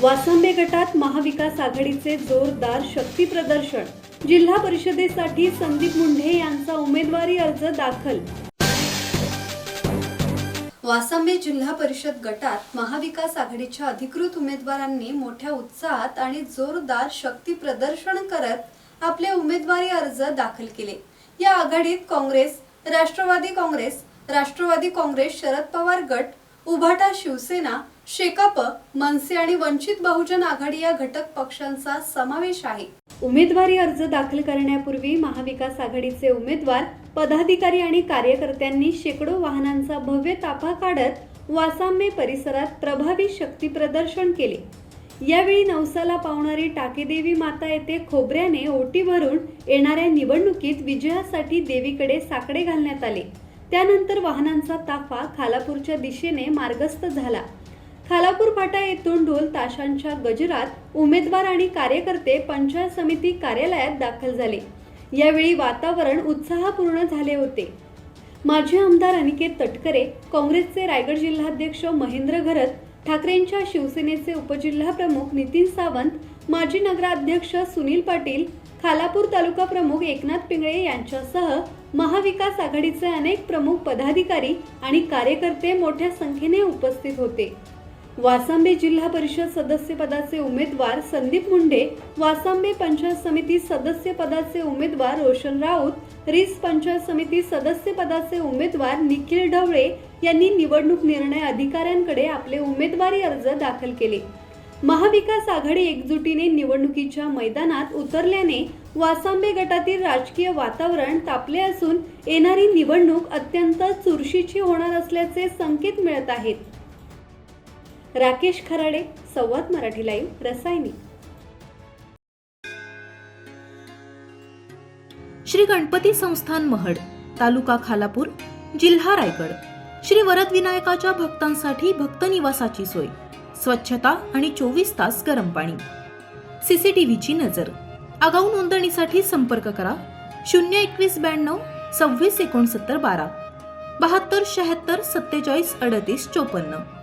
वासंबे गटात महाविकास आघाडीचे जोरदार शक्ती प्रदर्शन। जिल्हा परिषदेसाठी संदीप मुंढे यांचा उमेदवारी अर्ज दाखल। वासंबे जिल्हा परिषद गटात महाविकास आघाडीच्या अधिकृत उमेदवारांनी मोठ्या उत्साहात आणि जोरदार शक्ती प्रदर्शन करत आपले उमेदवारी अर्ज दाखल केले। या आघाडीत काँग्रेस, राष्ट्रवादी काँग्रेस, शरद पवार गट, उभाटा शिवसेना, शेकाप, मनसे आणि वंचित बहुजन आघाडी या घटक पक्षांचा समावेश आहे। उमेदवारी अर्ज दाखल करण्यापूर्वी महाविकास आघाडीचे उमेदवार, पदाधिकारी आणि कार्यकर्त्यांनी शेकडो वाहनांचा भव्य ताफा काढत वासंबे परिसरात प्रभावी शक्ती प्रदर्शन केले। यावेळी नवसाला पावणारी टाकेदेवी माता येथे खोबऱ्याने ओटी भरून येणाऱ्या निवडणुकीत विजयासाठी देवीकडे साकडे घालण्यात आले। त्यानंतर वाहनांचा ताफा खालापूरच्या दिशेने मार्गस्थ झाला। खालापूर फाटा येथून ढोल ताशांच्या गजरात उमेदवार आणि कार्यकर्ते पंचायत समिती कार्यालयात दाखल झाले। यावेळी वातावरण उत्साहपूर्ण झाले होते। माजी आमदार अनिकेत तटकरे, काँग्रेसचे रायगड जिल्हाध्यक्ष महेंद्र घरत, ठाकरेंच्या शिवसेनेचे उपजिल्हा प्रमुख नितीन सावंत, माजी नगराध्यक्ष सुनील पाटील, खालापूर तालुका प्रमुख एकनाथ पिंगळे यांच्यासह महाविकास आघाडीचे अनेक प्रमुख पदाधिकारी आणि कार्यकर्ते मोठ्या संख्येने उपस्थित होते। वासंबे जिल्हा परिषद सदस्य पदाचे उमेदवार संदीप मुंढे, वासंबे पंचायत समिती सदस्य पदाचे उमेदवार रोशन राऊत, रिस पंचायत समिती सदस्य पदाचे उमेदवार निखिल ढवळे यांनी निवडणूक निर्णय अधिकाऱ्यांकडे आपले उमेदवारी अर्ज दाखल केले। महाविकास आघाडी एकजुटीने निवडणुकीच्या मैदानात उतरल्याने वासंबे गटातील राजकीय वातावरण तापले असून येणारी निवडणूक अत्यंत चुरशीची होणार असल्याचे संकेत मिळत आहेत। राकेश खराडे, संवाद मराठी लाईव्ह, रसायनी। श्री गणपती संस्थान महड, तालुका खालापूर, जिल्हा रायगड। श्री वरद विनायकाच्या भक्तांसाठी भक्त निवासाची सोय, स्वच्छता आणि 24 तास गरम पाणी, सीसीटीव्हीची नजर। आगाऊ नोंदणीसाठी संपर्क करा 02192 26 69 12 72 76 47 38 54।